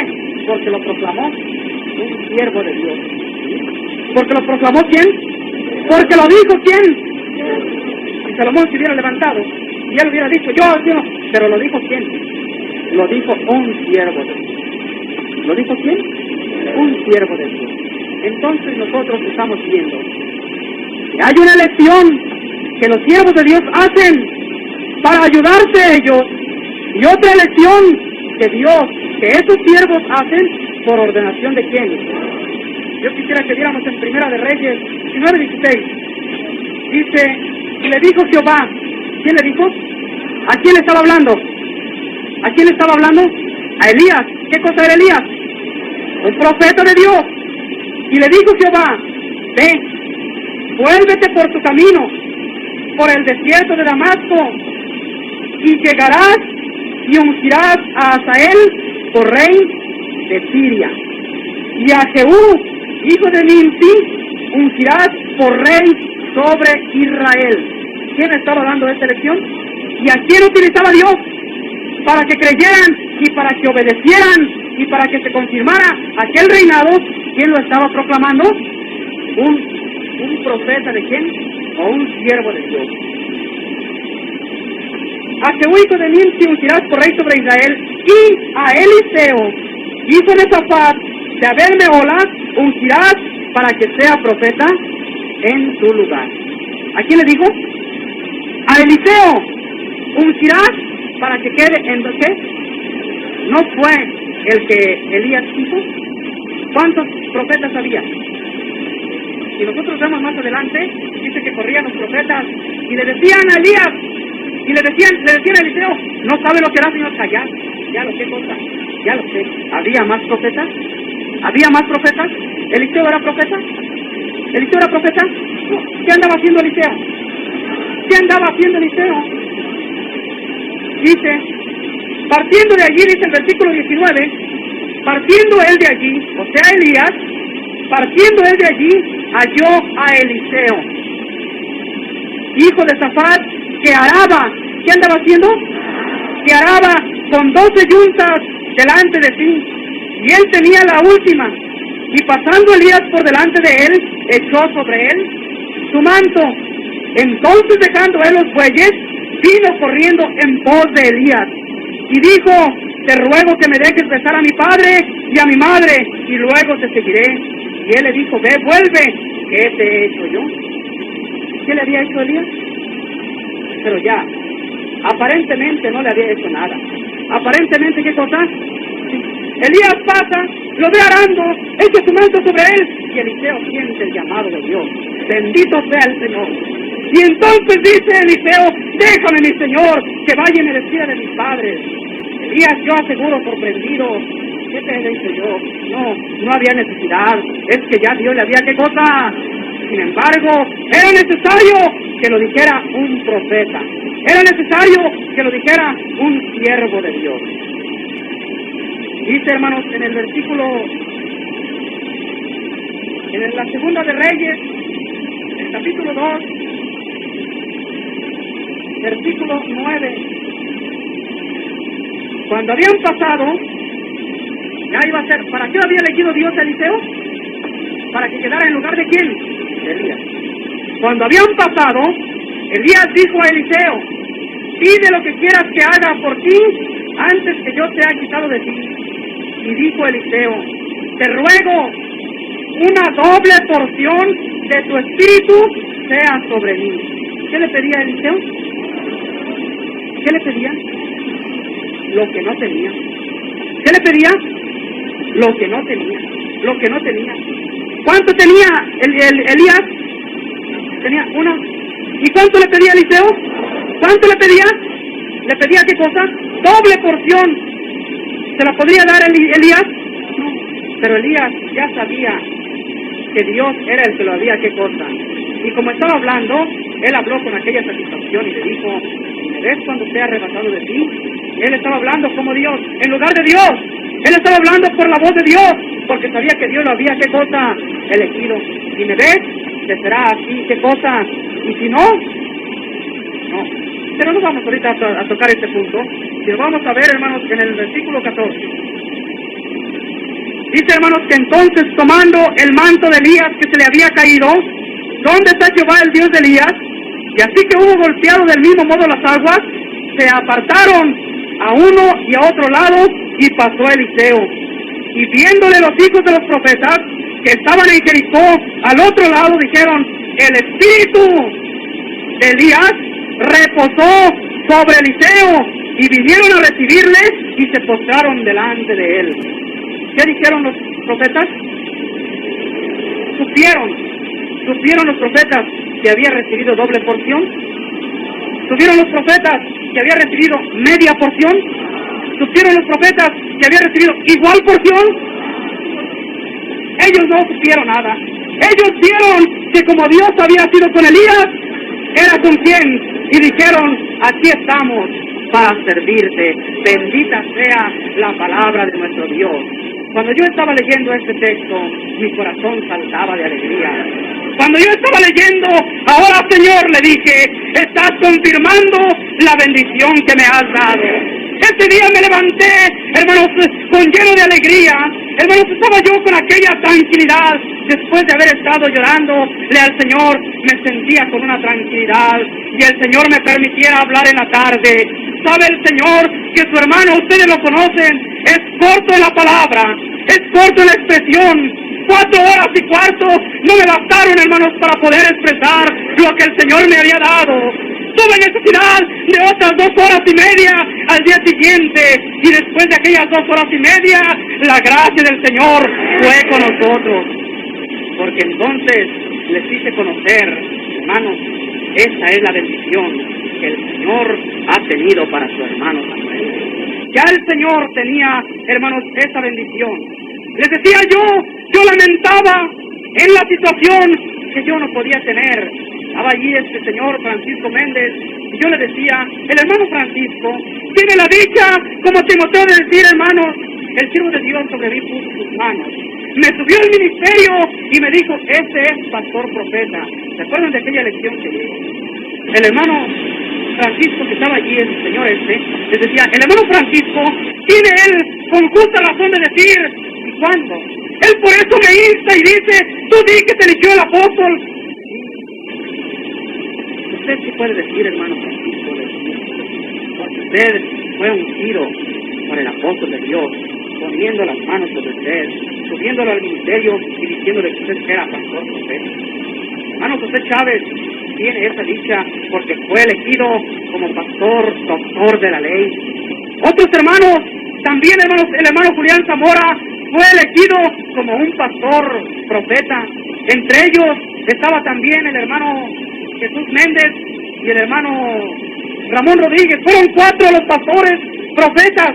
Porque lo proclamó un siervo de Dios. ¿Porque lo proclamó quién? Porque lo dijo quién. Si Salomón se hubiera levantado y él hubiera dicho yo, pero lo dijo quién. Lo dijo un siervo de Dios. ¿Lo dijo quién? Un siervo de Dios. Entonces nosotros estamos viendo que hay una elección que los siervos de Dios hacen para ayudarse ellos, y otra elección que esos siervos hacen por ordenación de quién. Yo quisiera que viéramos en Primera de Reyes 19:16. Dice, y le dijo Jehová, ¿quién le dijo? ¿A quién le estaba hablando? ¿A quién le estaba hablando? A Elías. ¿Qué cosa era Elías? Un profeta de Dios. Y le dijo Jehová, ve, vuélvete por tu camino, por el desierto de Damasco, y llegarás y ungirás a Hazael por rey de Siria. Y a Jehú, hijo de Nimsi, ungirás por rey sobre Israel. ¿Quién estaba dando esta elección? ¿Y a quién utilizaba Dios? Para que creyeran y para que obedecieran y para que se confirmara aquel reinado. ¿Quién lo estaba proclamando? ¿Un profeta de quién? ¿O un siervo de Dios? A Jehú, hijo de Nimsi, ungirás por rey sobre Israel, y a Eliseo, hijo de Safat, de Abel Meholas, ungirás para que sea profeta en su lugar. ¿A quién le dijo? A Eliseo, ungirás para que quede en qué. ¿No fue el que Elías hizo? ¿Cuántos profetas había? Si nosotros vemos más adelante, dice que corrían los profetas y le decían a Elías, y le decían a Eliseo, no sabe lo que era, señor. Ya lo sé, cosa, ya lo sé. ¿Había más profetas? ¿Había más profetas? ¿Eliseo era profeta? ¿Eliseo era profeta? No. ¿Qué andaba haciendo Eliseo? ¿Qué andaba haciendo Eliseo? Dice, partiendo de allí, dice el versículo 19, partiendo él de allí, o sea Elías, partiendo él de allí, halló a Eliseo, hijo de Safat, que araba. ¿Qué andaba haciendo? Que araba con 12 yuntas delante de sí, y él tenía la última, y pasando Elías por delante de él, echó sobre él su manto. Entonces, dejando él los bueyes, vino corriendo en pos de Elías, y dijo, te ruego que me dejes besar a mi padre y a mi madre, y luego te seguiré. Y él le dijo, ve, vuelve, ¿qué te he hecho yo? ¿Qué le había hecho Elías? Pero ya, aparentemente no le había hecho nada. Aparentemente, ¿qué cosa? Elías pasa, lo ve arando, echa su manto sobre él, y Eliseo siente el llamado de Dios. Bendito sea el Señor. Y entonces dice Eliseo, déjame, mi Señor, que vaya y me despida de mis padres. Elías, yo aseguro, sorprendido, ¿qué te he dicho yo? No había necesidad, es que ya Dios le había, ¿qué cosa? Sin embargo, era necesario que lo dijera un profeta. Era necesario que lo dijera un siervo de Dios. Dice, hermanos, en el versículo, en la segunda de Reyes, en el capítulo 2, versículo 9, cuando habían pasado, ya iba a ser, ¿para qué había elegido Dios a Eliseo? Para que quedara en lugar de quién? De Elías. Cuando habían pasado, Elías dijo a Eliseo, pide lo que quieras que haga por ti antes que yo te haya quitado de ti. Y dijo Eliseo, te ruego, una doble porción de tu espíritu sea sobre mí. ¿Qué le pedía Eliseo? ¿Qué le pedía? Lo que no tenía. ¿Qué le pedía? Lo que no tenía. Lo que no tenía. ¿Cuánto tenía Elías? Tenía una. ¿Y cuánto le pedía Eliseo? ¿Cuánto le pedía? ¿Le pedía qué cosa? Doble porción. ¿Se la podría dar Elías? No. Pero Elías ya sabía que Dios era el que lo había qué cosa. Y como estaba hablando, él habló con aquella satisfacción y le dijo, ¿me ves cuando sea arrebatado de ti? Y él estaba hablando como Dios, en lugar de Dios. Él estaba hablando por la voz de Dios, porque sabía que Dios lo había qué cosa elegido. Y me ves, te será así, qué cosa. Y si no, no. Pero no vamos ahorita a tocar este punto, sino vamos a ver, hermanos, en el versículo 14. Dice, hermanos, que entonces tomando el manto de Elías que se le había caído, ¿dónde está Jehová el Dios de Elías? Y así que hubo golpeado del mismo modo las aguas, se apartaron a uno y a otro lado, y pasó Eliseo. Y viéndole los hijos de los profetas que estaban en Jericó al otro lado, dijeron, el espíritu de Elías reposó sobre Eliseo, y vinieron a recibirle y se postraron delante de él. ¿Qué dijeron los profetas? Supieron los profetas que había recibido doble porción. Supieron los profetas que había recibido media porción. Supieron los profetas que había recibido igual porción. Ellos no supieron nada. Ellos vieron que como Dios había sido con Elías, era con quien, y dijeron, aquí estamos para servirte. Bendita sea la palabra de nuestro Dios. Cuando yo estaba leyendo este texto, mi corazón saltaba de alegría. Cuando yo estaba leyendo, ahora Señor, le dije, estás confirmando la bendición que me has dado. Ese día me levanté, hermanos, con lleno de alegría. Hermanos, estaba yo con aquella tranquilidad. Después de haber estado llorándole al Señor, me sentía con una tranquilidad. Y el Señor me permitiera hablar en la tarde. Sabe el Señor que su hermano, ustedes lo conocen, es corto en la palabra, es corto en la expresión. 4 horas y cuarto no me bastaron, hermanos, para poder expresar lo que el Señor me había dado. Tuve necesidad de otras 2 horas y media al día siguiente, y después de aquellas 2 horas y media, la gracia del Señor fue con nosotros. Porque entonces les hice conocer, hermanos, esta es la bendición que el Señor ha tenido para su hermano Samuel. Ya el Señor tenía, hermanos, esa bendición. Les decía yo lamentaba en la situación que yo no podía tener. Estaba allí este señor Francisco Méndez, y yo le decía, el hermano Francisco tiene la dicha, como Timoteo, de decir, hermanos, el siervo de Dios sobre mí puso sus manos. Me subió al ministerio y me dijo, este es pastor profeta. ¿Se acuerdan de aquella lección que dio? El hermano Francisco que estaba allí, el señor les decía, el hermano Francisco tiene él con justa razón de decir, ¿y cuándo? Él por eso me insta y dice, tú di que te eligió el apóstol. Usted sí puede decir, hermano Francisco, porque usted fue ungido por el apóstol de Dios, poniendo las manos sobre usted, subiéndolo al ministerio y diciéndole que usted era pastor profeta. Hermano José Chávez tiene esa dicha porque fue elegido como pastor, doctor de la ley. Otros hermanos, también hermanos, el hermano Julián Zamora fue elegido como un pastor profeta. Entre ellos estaba también el hermano Jesús Méndez y el hermano Ramón Rodríguez. Fueron 4 los pastores profetas.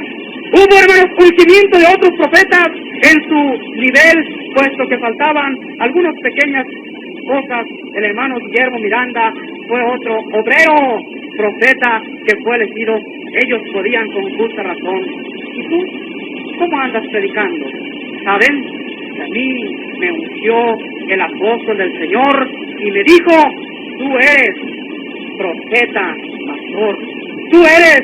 Hubo, hermanos, ungimiento de otros profetas en su nivel, puesto que faltaban algunas pequeñas cosas. El hermano Guillermo Miranda fue otro obrero profeta que fue elegido. Ellos podían con justa razón. ¿Y tú? ¿Cómo andas predicando? ¿Saben? Que a mí me ungió el apóstol del Señor y me dijo, tú eres profeta, pastor. Tú eres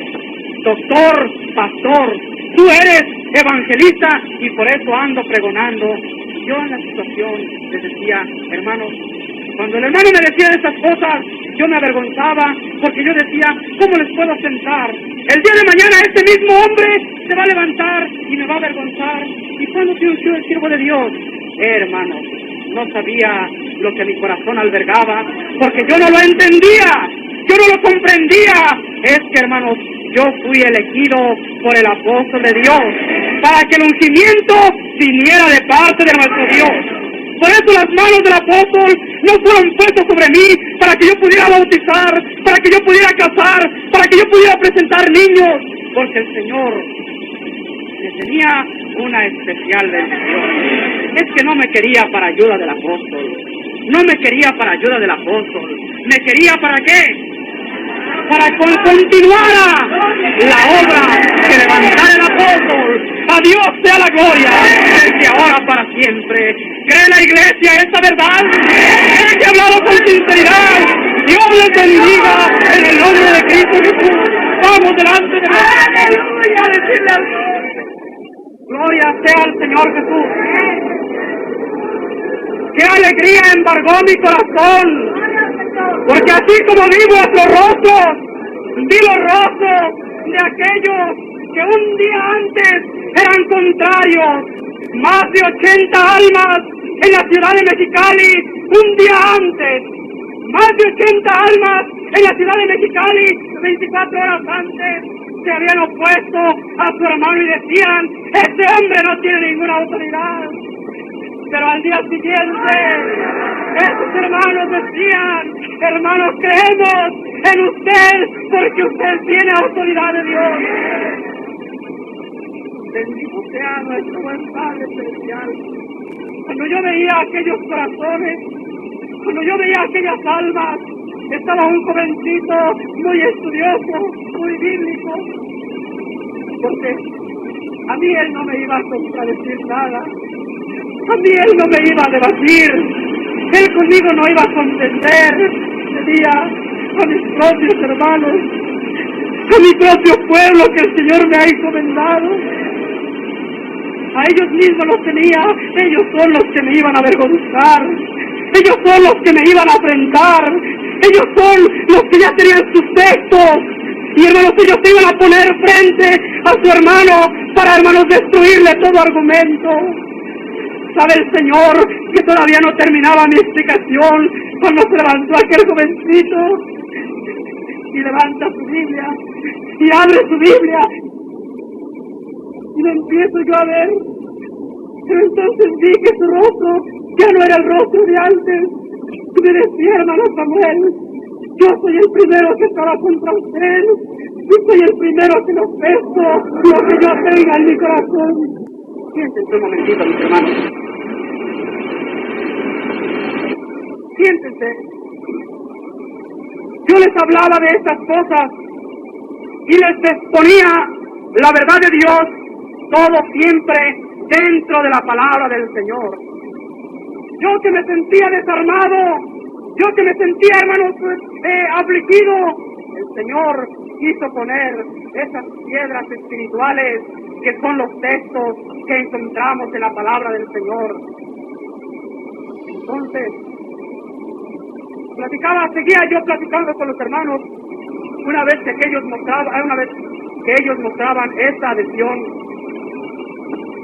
doctor, pastor. Tú eres evangelista, y por eso ando pregonando. Yo en la situación les decía, hermanos, cuando el hermano me decía esas cosas, yo me avergonzaba, porque yo decía, ¿cómo les puedo sentar? El día de mañana este mismo hombre se va a levantar y me va a avergonzar. ¿Y cuándo te ungió el siervo de Dios? Hermanos, no sabía lo que mi corazón albergaba, porque yo no lo entendía, yo no lo comprendía. Es que, hermanos, yo fui elegido por el apóstol de Dios para que el ungimiento viniera de parte de nuestro Dios. Por eso las manos del apóstol no fueron puestas sobre mí para que yo pudiera bautizar, para que yo pudiera casar, para que yo pudiera presentar niños, porque el Señor le tenía una especial bendición. Es que no me quería para ayuda del apóstol, no me quería para ayuda del apóstol, me quería ¿para qué? Para que continuara la obra que levantara el apóstol. A Dios sea la gloria, desde ahora para siempre. ¿Cree la iglesia esta verdad? ¿Cree que he hablado con sinceridad? Dios les bendiga en el nombre de Cristo Jesús. Vamos delante de Dios. Aleluya, decirle al Señor. Gloria sea al Señor Jesús. ¡Qué alegría embargó mi corazón! Porque así como vi vuestros rostros, vi los rostros de aquellos que un día antes eran contrarios. Más de 80 almas en la ciudad de Mexicali, un día antes. Más de 80 almas en la ciudad de Mexicali, 24 horas antes, se habían opuesto a su hermano y decían, este hombre no tiene ninguna autoridad. Pero al día siguiente, esos hermanos decían, hermanos, creemos en usted porque usted tiene autoridad de Dios. Bendito sea nuestro buen Padre Celestial. Cuando yo veía aquellos corazones, cuando yo veía aquellas almas, estaba un jovencito muy estudioso, muy bíblico, porque a mí él no me iba a contradecir nada. A mí él no me iba a debatir, él conmigo no iba a contender, decía a mis propios hermanos, a mi propio pueblo que el Señor me ha encomendado. A ellos mismos los tenía, ellos son los que me iban a avergonzar, ellos son los que me iban a afrentar, ellos son los que ya tenían sus textos, y hermanos, ellos se iban a poner frente a su hermano para, hermanos, destruirle todo argumento. Sabe el Señor que todavía no terminaba mi explicación cuando se levantó aquel jovencito y levanta su Biblia y abre su Biblia y lo empiezo yo a ver. Pero entonces vi que su rostro ya no era el rostro de antes y me decía, hermano Samuel, yo soy el primero que estaba contra usted y soy el primero que lo peso lo que yo tenga en mi corazón. Siéntense un momentito, mis hermanos. Siéntense. Yo les hablaba de estas cosas y les exponía la verdad de Dios, todo siempre dentro de la palabra del Señor. Yo que me sentía desarmado, yo que me sentía, hermanos, afligido, el Señor quiso poner esas piedras espirituales que son los textos que encontramos en la palabra del Señor. Entonces, seguía yo platicando con los hermanos una vez que ellos mostraban esta adhesión.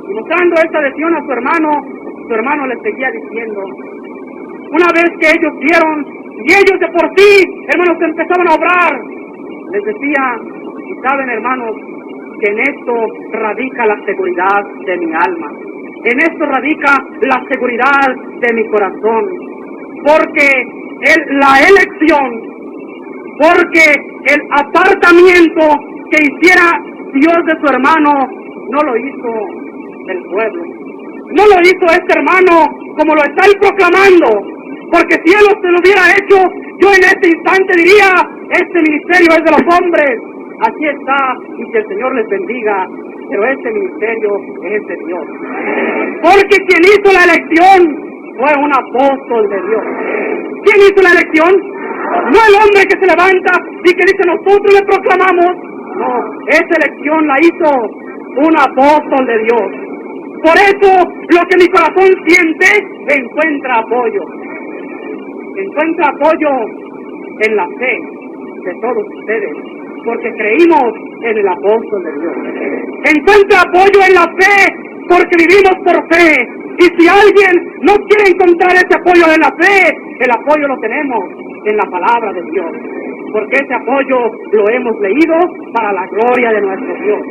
Y mostrando esta adhesión a su hermano les seguía diciendo. Una vez que ellos vieron, y ellos de por sí, hermanos, empezaban a obrar, les decía, y saben, hermanos, que en esto radica la seguridad de mi alma. En esto radica la seguridad de mi corazón. Porque la elección, porque el apartamiento que hiciera Dios de su hermano, no lo hizo el pueblo. No lo hizo este hermano como lo está él proclamando. Porque si él se lo hubiera hecho, yo en este instante diría, este ministerio es de los hombres. Aquí está, y que el Señor les bendiga, pero este ministerio es de Dios. Porque quien hizo la elección fue un apóstol de Dios. ¿Quién hizo la elección? No el hombre que se levanta y que dice nosotros le proclamamos. No, esa elección la hizo un apóstol de Dios. Por eso lo que mi corazón siente encuentra apoyo. Encuentra apoyo en la fe de todos ustedes, porque creímos en el apóstol de Dios. Encuentra apoyo en la fe, porque vivimos por fe. Y si alguien no quiere encontrar ese apoyo en la fe, el apoyo lo tenemos en la palabra de Dios. Porque ese apoyo lo hemos leído para la gloria de nuestro Dios.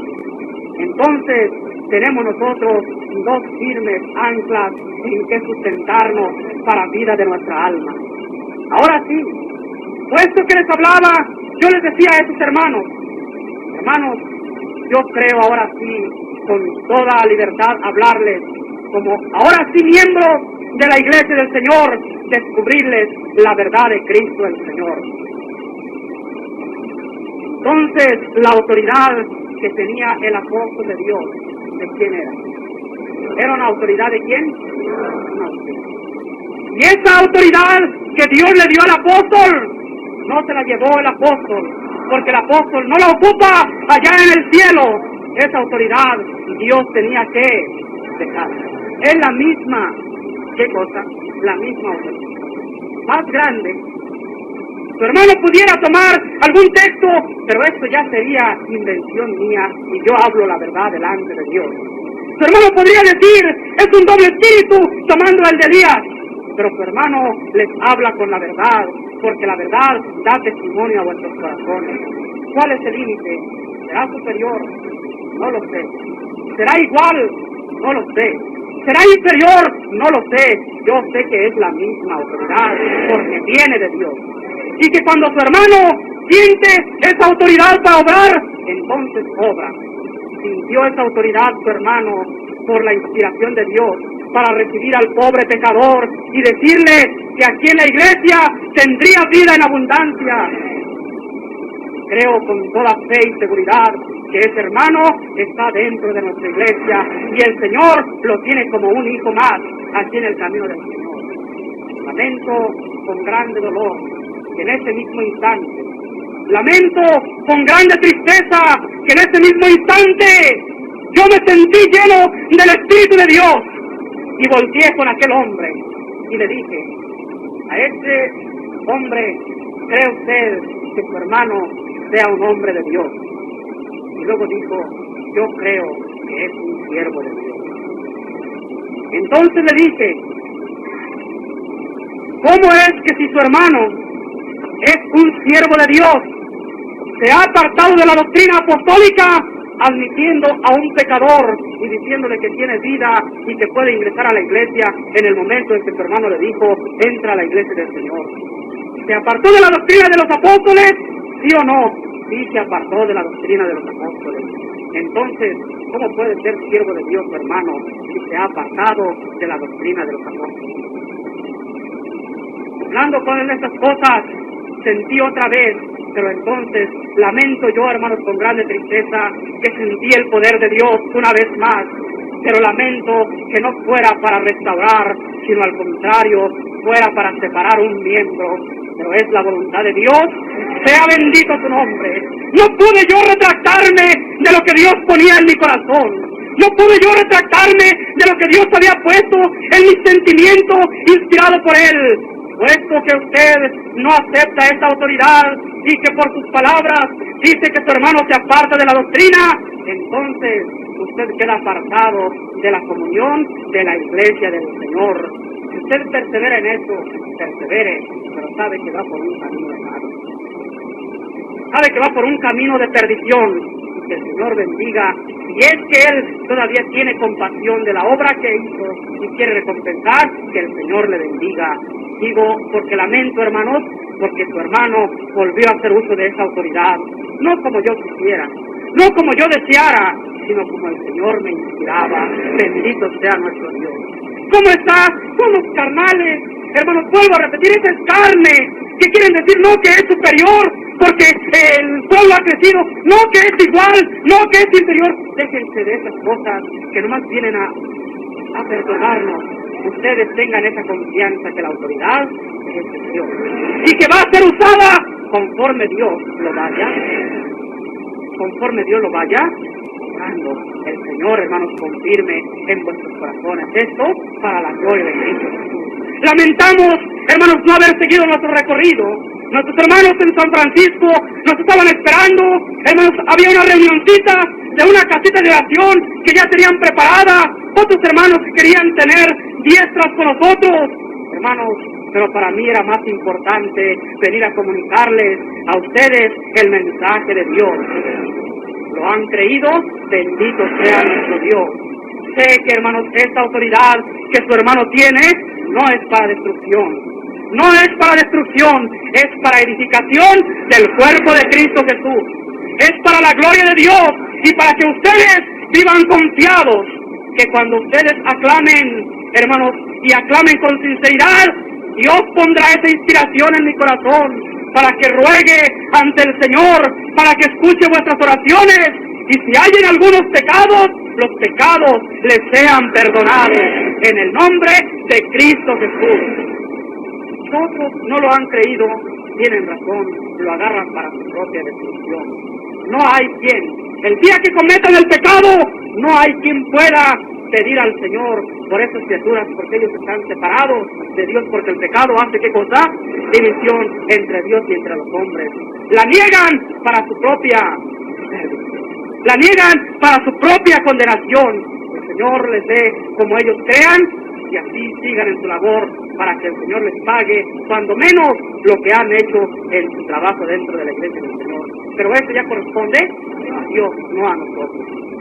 Entonces, tenemos nosotros dos firmes anclas en que sustentarnos para vida de nuestra alma. Ahora sí, puesto que les hablaba, yo les decía a esos hermanos, yo creo ahora sí, con toda libertad, hablarles, como ahora sí miembros de la iglesia del Señor, descubrirles la verdad de Cristo el Señor. Entonces, la autoridad que tenía el apóstol de Dios, ¿de quién era? ¿Era una autoridad de quién? No. Y esa autoridad que Dios le dio al apóstol no se la llevó el apóstol, porque el apóstol no la ocupa allá en el cielo. Esa autoridad Dios tenía que dejar. Es la misma, ¿qué cosa? La misma autoridad. Más grande. Su hermano pudiera tomar algún texto, pero esto ya sería invención mía y yo hablo la verdad delante de Dios. Su hermano podría decir, es un doble espíritu tomando el de Elías, pero su hermano les habla con la verdad, porque la verdad da testimonio a vuestros corazones. ¿Cuál es el límite? ¿Será superior? No lo sé. ¿Será igual? No lo sé. ¿Será inferior? No lo sé. Yo sé que es la misma autoridad, porque viene de Dios. Y que cuando su hermano siente esa autoridad para obrar, entonces obra. Sintió esa autoridad su hermano por la inspiración de Dios para recibir al pobre pecador y decirle que aquí en la iglesia tendría vida en abundancia. Creo con toda fe y seguridad que ese hermano está dentro de nuestra iglesia y el Señor lo tiene como un hijo más aquí en el camino del Señor. Lamento con grande dolor que en ese mismo instante, lamento con grande tristeza que en ese mismo instante yo me sentí lleno del Espíritu de Dios y volteé con aquel hombre y le dije, a ese hombre, ¿cree usted que su hermano sea un hombre de Dios? Y luego dijo, yo creo que es un siervo de Dios. Entonces le dije, ¿cómo es que si su hermano es un siervo de Dios, se ha apartado de la doctrina apostólica, admitiendo a un pecador y diciéndole que tiene vida y que puede ingresar a la iglesia en el momento en que su hermano le dijo, entra a la iglesia del Señor? ¿Se apartó de la doctrina de los apóstoles? ¿Sí o no? Sí, se apartó de la doctrina de los apóstoles. Entonces, ¿cómo puede ser siervo de Dios, hermano, si se ha apartado de la doctrina de los apóstoles? Hablando con él de estas cosas, sentí otra vez, pero entonces lamento yo, hermanos, con grande tristeza, que sentí el poder de Dios una vez más, pero lamento que no fuera para restaurar, sino al contrario, fuera para separar un miembro, pero es la voluntad de Dios, sea bendito su nombre. No pude yo retractarme de lo que Dios ponía en mi corazón, no pude yo retractarme de lo que Dios había puesto en mi sentimiento inspirado por Él. Puesto que usted no acepta esta autoridad y que por sus palabras dice que su hermano se aparta de la doctrina, entonces usted queda apartado de la comunión de la iglesia del Señor. Si usted persevera en eso, persevere, pero sabe que va por un camino errado. Sabe que va por un camino de perdición. Que el Señor bendiga, y es que Él todavía tiene compasión de la obra que hizo y quiere recompensar, que el Señor le bendiga. Digo, porque lamento, hermanos, porque su hermano volvió a hacer uso de esa autoridad, no como yo quisiera, no como yo deseara, sino como el Señor me inspiraba. Bendito sea nuestro Dios. ¿Cómo está? Somos carnales, hermanos, vuelvo a repetir, esa es carne. ¿Qué quieren decir? No que es superior, porque el pueblo ha crecido, no que es igual, no que es inferior. Déjense de esas cosas que nomás vienen a perdonarnos. Ustedes tengan esa confianza que la autoridad es de Dios y que va a ser usada conforme Dios lo vaya, orando. El Señor, hermanos, confirme en vuestros corazones esto para la gloria de Cristo Jesús. Lamentamos, hermanos, no haber seguido nuestro recorrido. Nuestros hermanos en San Francisco nos estaban esperando. Hermanos, había una reunioncita de una casita de oración que ya tenían preparada. Otros hermanos que querían tener diestras con nosotros. Hermanos, pero para mí era más importante venir a comunicarles a ustedes el mensaje de Dios. ¿Lo han creído? Bendito sea nuestro Dios. Sé que, hermanos, esta autoridad que su hermano tiene no es para destrucción. No es para destrucción, es para edificación del cuerpo de Cristo Jesús. Es para la gloria de Dios y para que ustedes vivan confiados que cuando ustedes aclamen, hermanos, y aclamen con sinceridad, Dios pondrá esa inspiración en mi corazón para que ruegue ante el Señor, para que escuche vuestras oraciones, y si hay en algunos pecados, los pecados les sean perdonados en el nombre de Cristo Jesús. Otros no lo han creído, tienen razón, lo agarran para su propia destrucción. No hay quien, el día que cometan el pecado, no hay quien pueda pedir al Señor por esas criaturas, porque ellos están separados de Dios, porque el pecado hace ¿qué cosa? División entre Dios y entre los hombres. La niegan para su propia la niegan para su propia condenación. El Señor les dé como ellos crean y así sigan en su labor para que el Señor les pague cuando menos lo que han hecho en su trabajo dentro de la iglesia del Señor. Pero eso ya corresponde a Dios, no a nosotros.